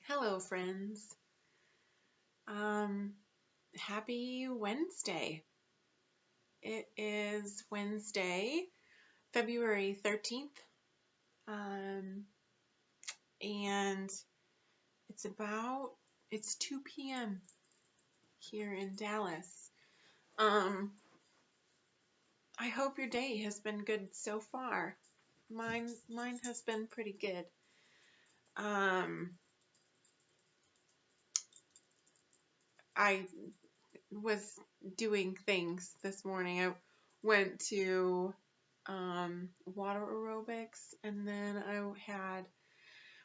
Hello, friends. Um, Happy Wednesday. It is Wednesday, February 13th, um, and it's 2 p.m. here in Dallas. Um, I hope your day has been good so far. Mine has been pretty good. I was doing things this morning. I went to water aerobics, and then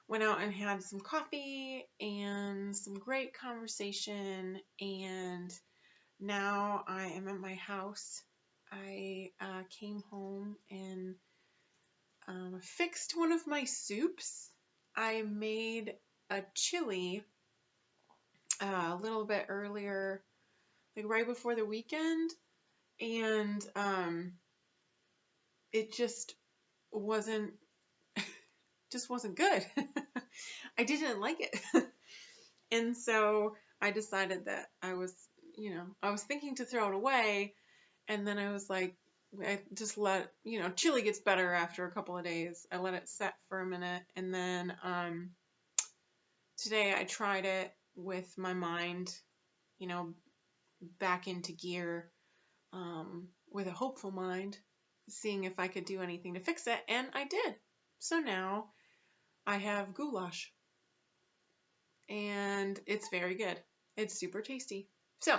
went out and had some coffee and some great conversation, and now I am at my house. I came home and fixed one of my soups. I made a chili a little bit earlier, like right before the weekend, and it wasn't just wasn't good. I didn't like it. And so I decided that I was thinking to throw it away, and then I was like, I just chili gets better after a couple of days. I let it set for a minute, and then today I tried it with my mind, you know, back into gear, with a hopeful mind, seeing if I could do anything to fix it, and I did. So now I have goulash, and it's very good. It's super tasty. So,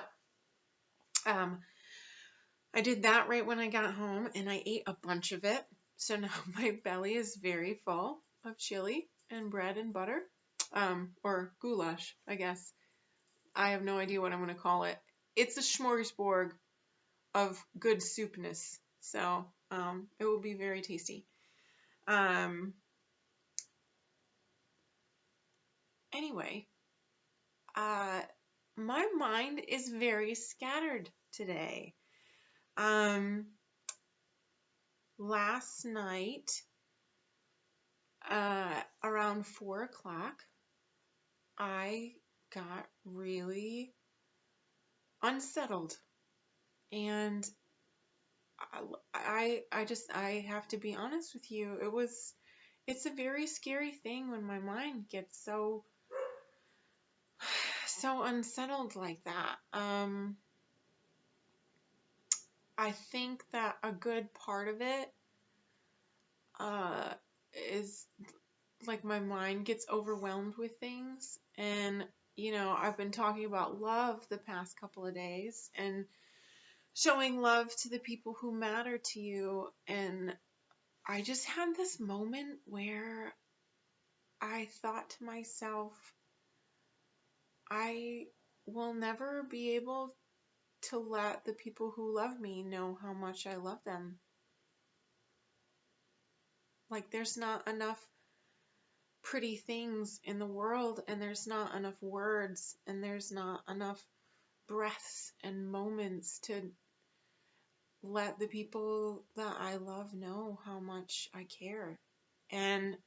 I did that right when I got home, and I ate a bunch of it. So now my belly is very full of chili and bread and butter, or goulash, I guess. I have no idea what I'm going to call it. It's a smorgasbord of good soupness, so it will be very tasty. Anyway, my mind is very scattered today. Last night, around 4 o'clock, I got really unsettled, and I have to be honest with you. It's a very scary thing when my mind gets so unsettled like that. I think that a good part of it is like my mind gets overwhelmed with things, and I've been talking about love the past couple of days and showing love to the people who matter to you, and I just had this moment where I thought to myself, I will never be able to let the people who love me know how much I love them. Like, there's not enough pretty things in the world, and there's not enough words, and there's not enough breaths and moments to let the people that I love know how much I care. And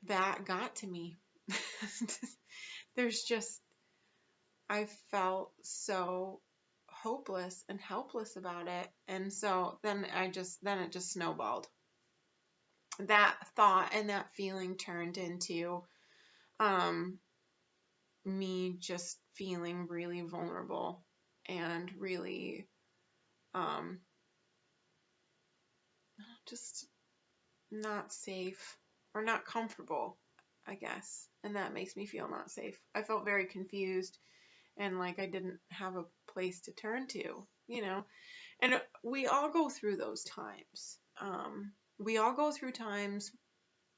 that got to me. I felt so hopeless and helpless about it. And so then it just snowballed. That thought and that feeling turned into me just feeling really vulnerable and really just not safe or not comfortable, I guess. And that makes me feel not safe. I felt very confused and like I didn't have a place to turn to, And we all go through those times. We all go through times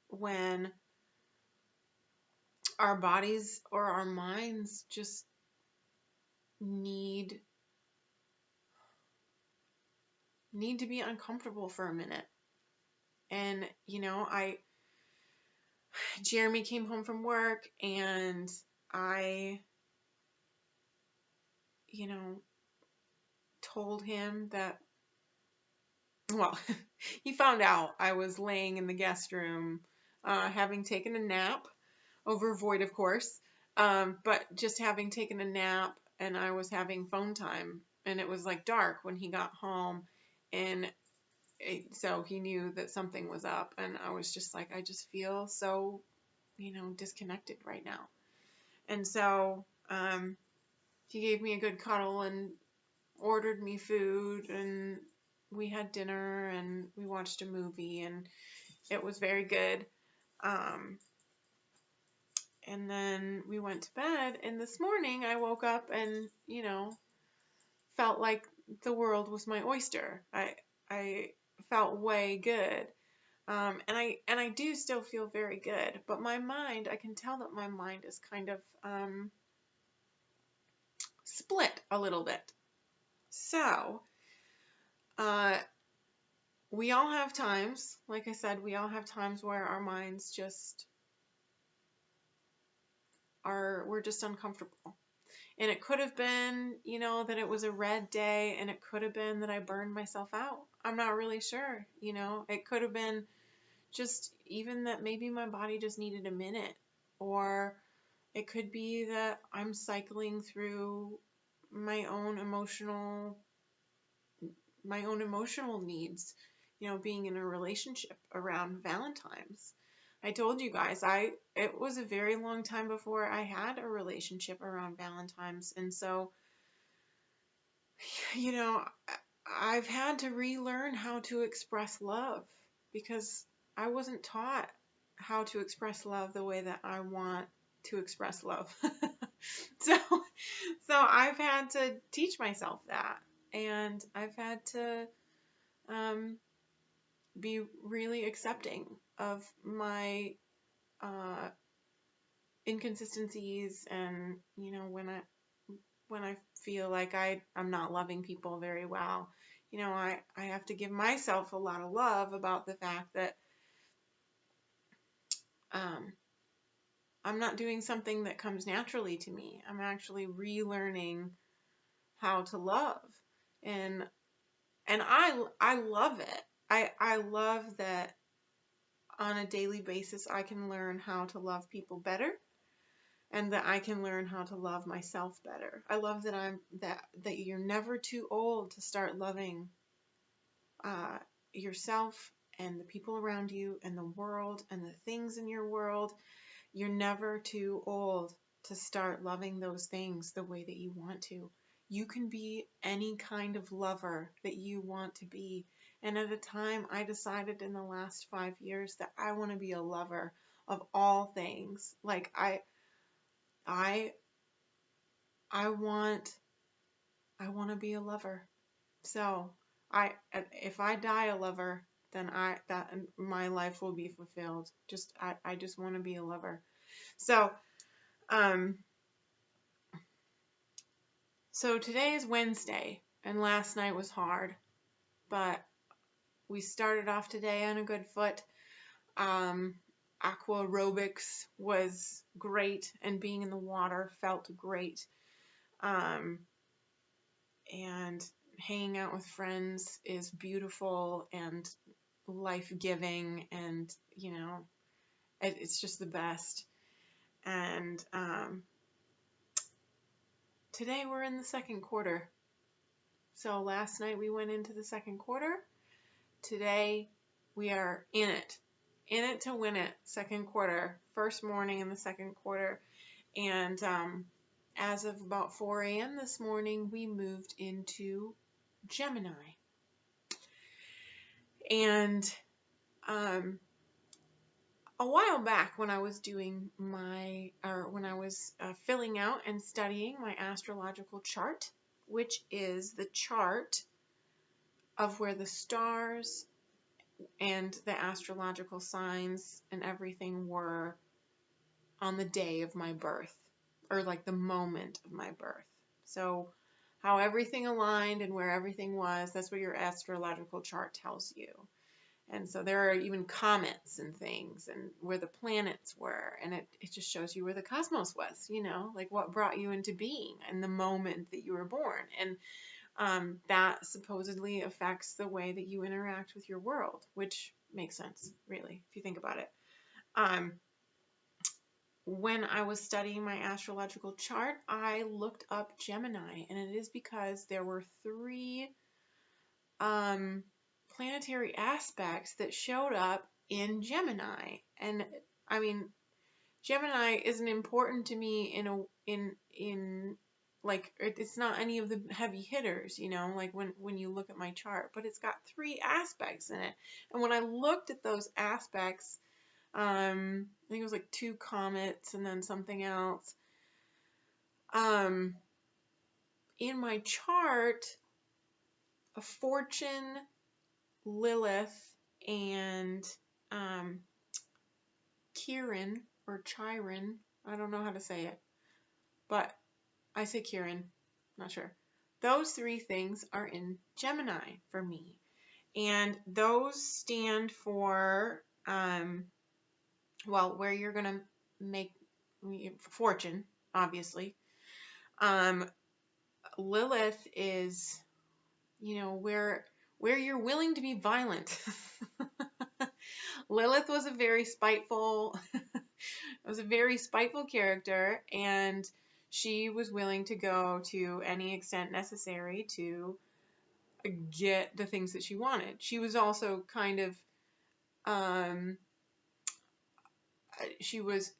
when our bodies or our minds just need to be uncomfortable for a minute. And Jeremy came home from work, and I told him that, well, he found out I was laying in the guest room, having taken a nap overvoid, of course. But just having taken a nap, and I was having phone time, and it was like dark when he got home, and so he knew that something was up, and I was just like, I just feel so, disconnected right now. And so he gave me a good cuddle and ordered me food, and we had dinner, and we watched a movie, and it was very good. And then we went to bed, and this morning I woke up and, felt like the world was my oyster. I felt way good. And I do still feel very good, but my mind, I can tell that my mind is kind of split a little bit. So, we all have times, like I said, we all have times where our minds just we're just uncomfortable. And it could have been, that it was a red day, and it could have been that I burned myself out. I'm not really sure, It could have been just even that maybe my body just needed a minute, or it could be that I'm cycling through my own emotional needs, being in a relationship around Valentine's. I told you guys, it was a very long time before I had a relationship around Valentine's. And so, I've had to relearn how to express love, because I wasn't taught how to express love the way that I want to express love. So I've had to teach myself that, and I've had to be really accepting of my inconsistencies, and when I feel like I'm not loving people very well, I have to give myself a lot of love about the fact that I'm not doing something that comes naturally to me. I'm actually relearning how to love, and I love it. I love that on a daily basis I can learn how to love people better, and that I can learn how to love myself better. I love that you're never too old to start loving yourself and the people around you and the world and the things in your world. You're never too old to start loving those things the way that you want to. You can be any kind of lover that you want to be. And at a time, I decided in the last 5 years that I want to be a lover of all things. Like I want to be a lover. So if I die a lover, then my life will be fulfilled. I just want to be a lover. So today is Wednesday, and last night was hard, but we started off today on a good foot. Aqua aerobics was great, and being in the water felt great. And hanging out with friends is beautiful and life-giving, and it's just the best. And today we're in the second quarter. So last night we went into the second quarter. Today we are in it to win it. Second quarter, first morning in the second quarter. And as of about 4 a.m. this morning, we moved into Gemini. And a while back, when I was filling out and studying my astrological chart, which is the chart of where the stars and the astrological signs and everything were on the day of my birth, or like the moment of my birth. So how everything aligned and where everything was, that's what your astrological chart tells you. And so there are even comets and things, and where the planets were, and it just shows you where the cosmos was, like what brought you into being and the moment that you were born. And that supposedly affects the way that you interact with your world, which makes sense, really, if you think about it. when I was studying my astrological chart, I looked up Gemini, and it is because there were 3 planetary aspects that showed up in Gemini. And I mean, Gemini isn't important to me in like, it's not any of the heavy hitters, like when you look at my chart, but it's got 3 aspects in it. And when I looked at those aspects, I think it was like 2 comets and then something else. In my chart, a Fortune, Lilith, and Chiron or Chiron, I don't know how to say it, but I say Chiron, not sure. Those 3 things are in Gemini for me. And those stand for, well, where you're going to make fortune, obviously. Lilith is, where you're willing to be violent. Lilith was a very spiteful character, and she was willing to go to any extent necessary to get the things that she wanted. She was also kind of, she was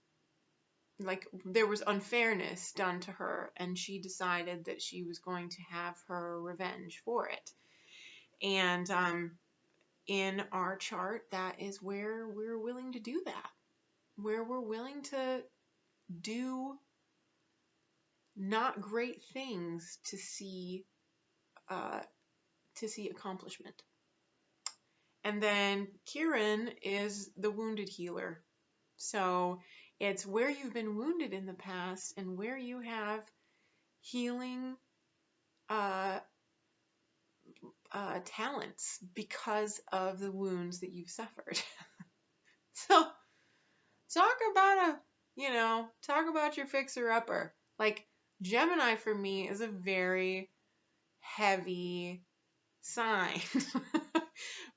like, there was unfairness done to her, and she decided that she was going to have her revenge for it. And in our chart, that is where we're willing to do that, where we're willing to do not great things to see accomplishment. And then Chiron is the wounded healer. So it's where you've been wounded in the past and where you have healing talents because of the wounds that you've suffered. So talk about your fixer-upper. Like, Gemini for me is a very heavy sign.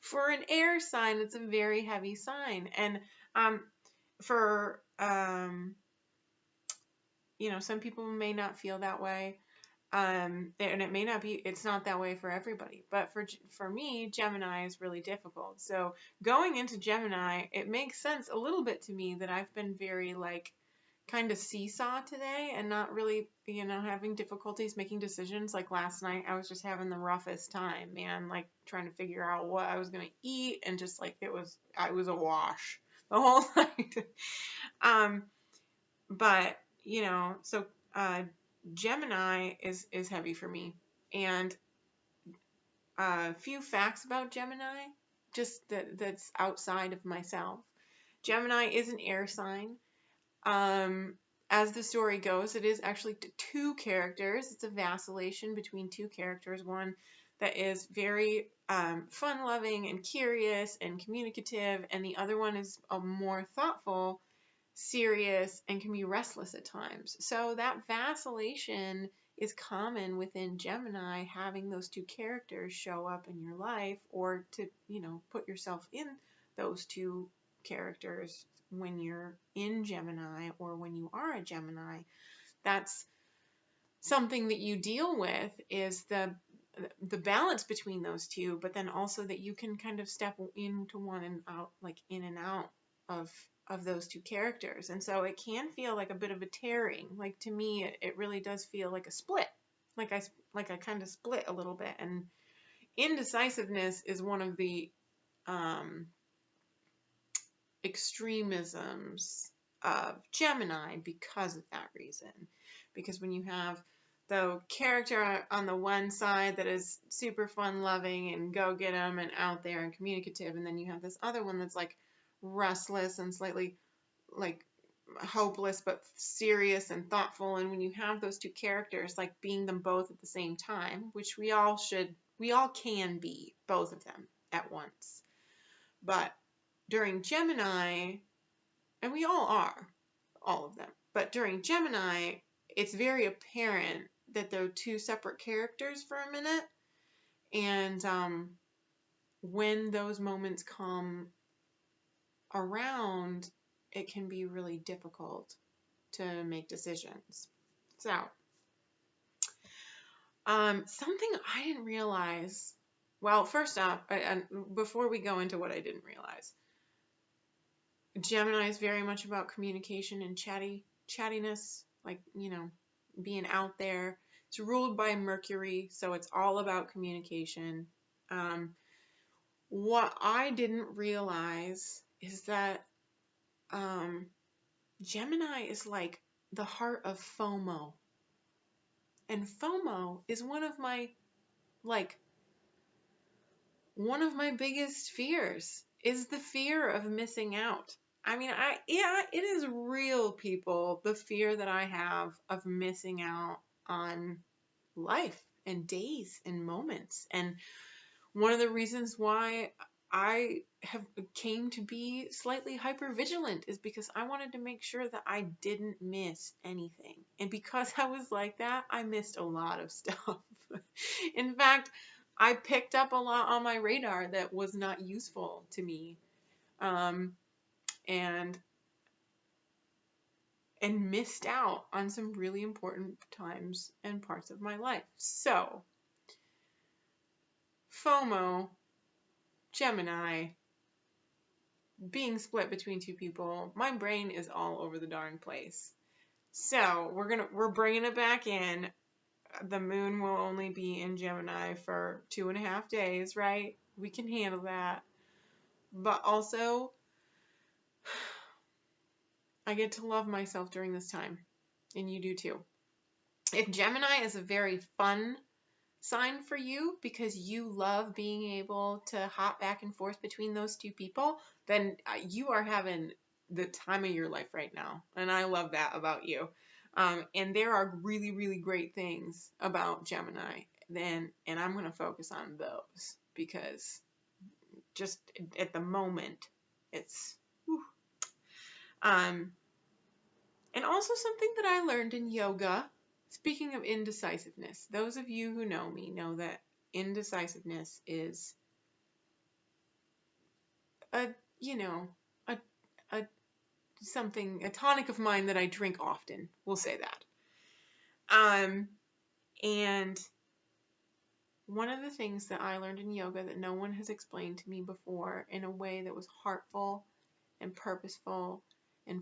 For an air sign, it's a very heavy sign. And for some people may not feel that way. And it's not that way for everybody. But for me, Gemini is really difficult. So going into Gemini, it makes sense a little bit to me that I've been very kind of seesaw today and not really, having difficulties making decisions. Like last night, I was just having the roughest time, man, like trying to figure out what I was going to eat, and just I was awash the whole night. But, so Gemini is heavy for me. And a few facts about Gemini, just that's outside of myself. Gemini is an air sign. As the story goes, it is actually 2 characters. It's a vacillation between 2 characters. One that is very fun-loving and curious and communicative, and the other one is a more thoughtful, serious, and can be restless at times. So that vacillation is common within Gemini, having those 2 characters show up in your life, or to, put yourself in those 2 characters when you're in Gemini or when you are a Gemini. That's something that you deal with, is the balance between those 2, but then also that you can kind of step into one and out, like in and out of those 2 characters. And so it can feel like a bit of a tearing. Like, to me, it really does feel like a split. Like I kind of split a little bit. And indecisiveness is one of the extremisms of Gemini because of that reason. Because when you have the character on the one side that is super fun-loving and go-get-'em and out there and communicative, and then you have this other one that's like restless and slightly like hopeless but serious and thoughtful, and when you have those 2 characters, like being them both at the same time, which we all can be both of them at once. But during Gemini, and we all are, all of them, but during Gemini, it's very apparent that they're 2 separate characters for a minute, and when those moments come around, it can be really difficult to make decisions. So, something I didn't realize, well, first off, and before we go into what I didn't realize, Gemini is very much about communication and chattiness, like, being out there. It's ruled by Mercury, so it's all about communication. What I didn't realize is that Gemini is like the heart of FOMO. And FOMO is one of my biggest fears, is the fear of missing out. I mean, it is real, people, the fear that I have of missing out on life and days and moments. And one of the reasons why I have came to be slightly hypervigilant is because I wanted to make sure that I didn't miss anything. And because I was like that, I missed a lot of stuff. In fact, I picked up a lot on my radar that was not useful to me. And missed out on some really important times and parts of my life. So, FOMO, Gemini, being split between two people, my brain is all over the darn place. So, we're bringing it back in. The moon will only be in Gemini for 2.5 days, right? We can handle that. But also, I get to love myself during this time, and you do too. If Gemini is a very fun sign for you because you love being able to hop back and forth between those two people, then you are having the time of your life right now. And I love that about you. And there are really, really great things about Gemini. And I'm going to focus on those because just at the moment, it's... Whew. And also something that I learned in yoga, speaking of indecisiveness, those of you who know me know that indecisiveness is a tonic of mine that I drink often. We'll say that. And one of the things that I learned in yoga that no one has explained to me before in a way that was heartful and purposeful and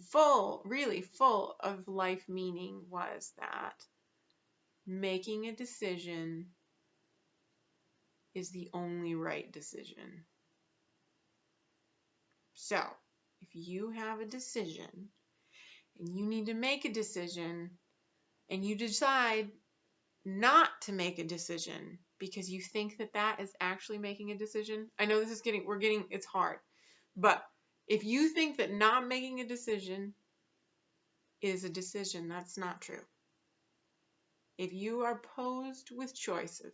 really full of life meaning was that making a decision is the only right decision. So, if you have a decision and you need to make a decision and you decide not to make a decision because you think that that is actually making a decision, I know this is it's hard, but if you think that not making a decision is a decision, that's not true. If you are posed with choices,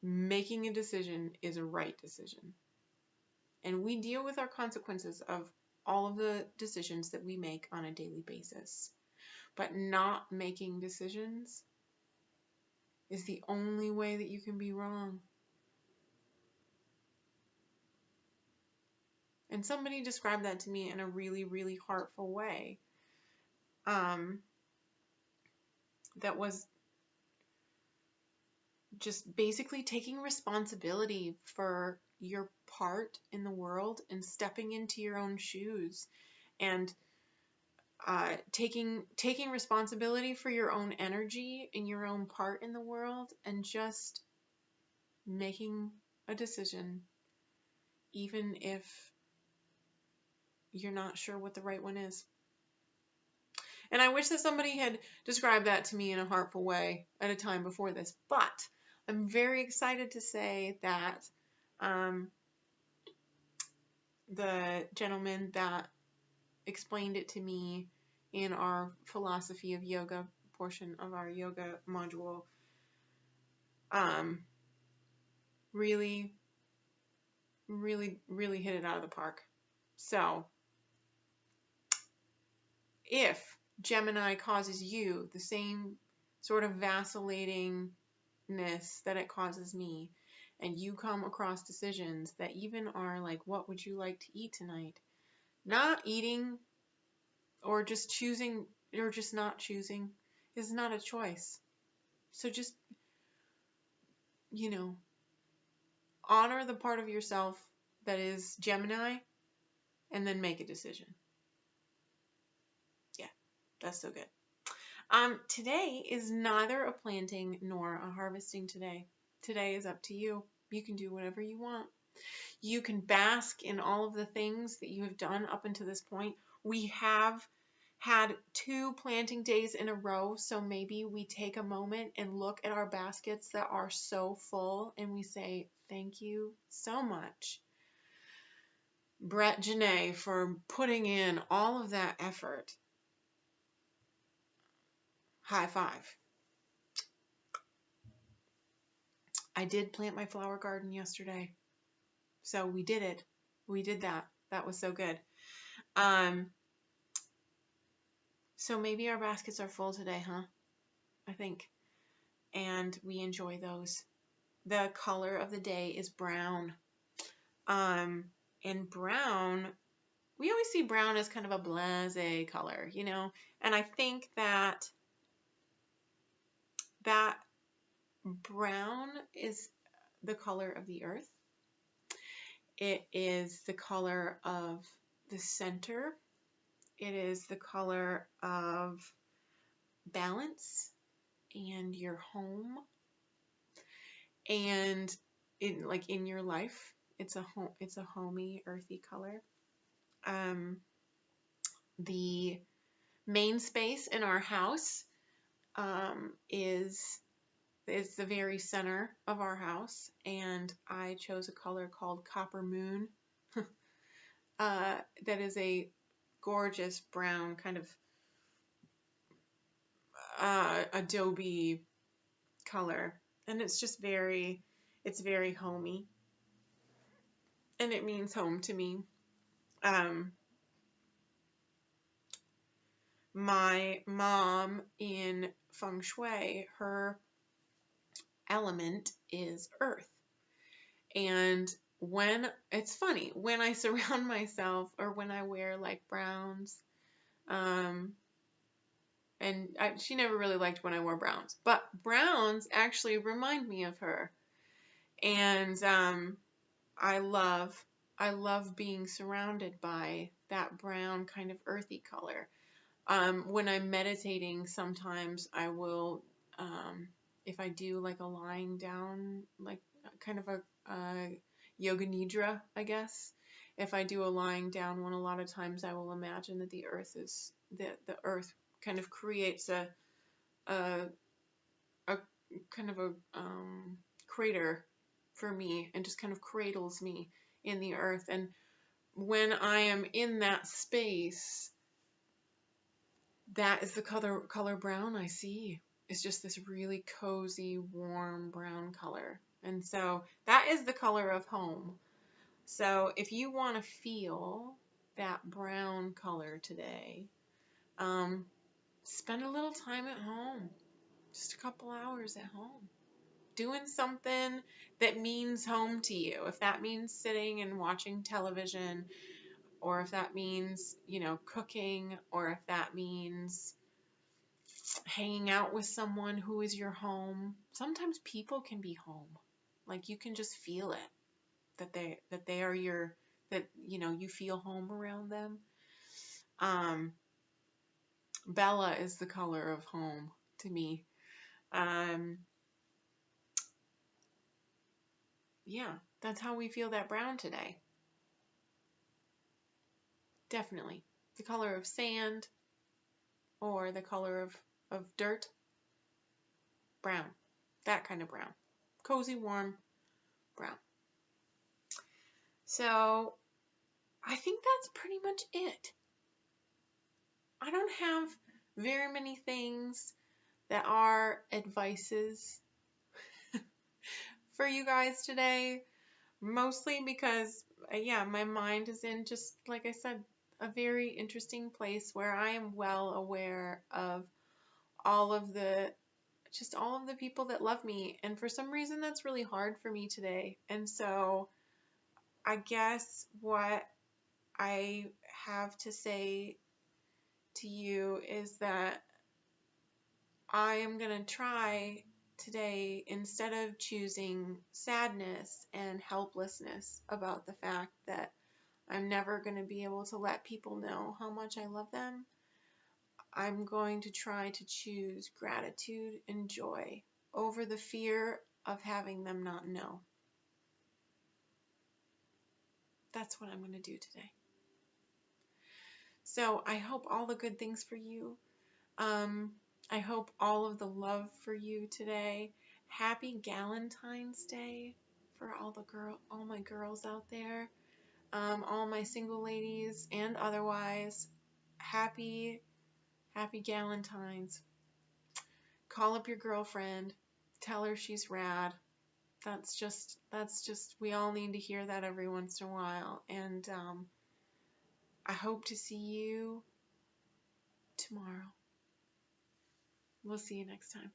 making a decision is a right decision. And we deal with our consequences of all of the decisions that we make on a daily basis. But not making decisions is the only way that you can be wrong. And somebody described that to me in a really, really heartful way. That was just basically taking responsibility for your part in the world and stepping into your own shoes and taking responsibility for your own energy and your own part in the world and just making a decision, even if you're not sure what the right one is. And I wish that somebody had described that to me in a heartful way at a time before this, but I'm very excited to say that the gentleman that explained it to me in our philosophy of yoga portion of our yoga module really, really, really hit it out of the park. So if Gemini causes you the same sort of vacillatingness that it causes me, and you come across decisions that even are like, what would you like to eat tonight? Not eating or just choosing or just not choosing is not a choice. So just, you know, honor the part of yourself that is Gemini and then make a decision. Yeah, that's so good. Today is neither a planting nor a harvesting today. Today is up to you. You can do whatever you want. You can bask in all of the things that you have done up until this point. We have had 2 planting days in a row, so maybe we take a moment and look at our baskets that are so full and we say, thank you so much, Jenae, for putting in all of that effort. High five. I did plant my flower garden yesterday. So we did it. We did that. That was so good. So maybe our baskets are full today, huh? I think. And we enjoy those. The color of the day is brown. And brown, we always see brown as kind of a blasé color, you know? And I think that brown is the color of the earth. It is the color of the center. It is the color of balance and your home, and in your life, it's a homey, earthy color. The main space in our house is the very center of our house, and I chose a color called Copper Moon. That is a gorgeous brown kind of adobe color, and it's just very homey, and it means home to me. My mom in Feng Shui, her element is earth, and it's funny when I surround myself or when I wear like browns, and she never really liked when I wore browns, but browns actually remind me of her. And I love being surrounded by that brown kind of earthy color. When I'm meditating, sometimes I will, if I do like a lying down, like kind of a yoga nidra, I guess. If I do a lying down one, a lot of times I will imagine that the earth kind of creates a kind of a crater for me, and just kind of cradles me in the earth. And when I am in that space, that is the color brown I see. It's just this really cozy, warm brown color. And so that is the color of home. So if you want to feel that brown color today, spend a little time at home, just a couple hours at home, doing something that means home to you. If that means sitting and watching television, or if that means, cooking, or if that means hanging out with someone who is your home. Sometimes people can be home. Like you can just feel it, that they are you feel home around them. Bella is the color of home to me. Yeah, that's how we feel that brown today. Definitely. The color of sand or the color of dirt. Brown. That kind of brown. Cozy, warm brown. So I think that's pretty much it. I don't have very many things that are advices for you guys today. Mostly because, my mind is in, just like I said, a very interesting place where I am well aware of all of the people that love me. And for some reason, that's really hard for me today. And so I guess what I have to say to you is that I am going to try today, instead of choosing sadness and helplessness about the fact that I'm never going to be able to let people know how much I love them, I'm going to try to choose gratitude and joy over the fear of having them not know. That's what I'm going to do today. So I hope all the good things for you. I hope all of the love for you today. Happy Galentine's Day for all my girls out there, all my single ladies and otherwise. Happy Galentine's. Call up your girlfriend. Tell her she's rad. That's just, we all need to hear that every once in a while. And I hope to see you tomorrow. We'll see you next time.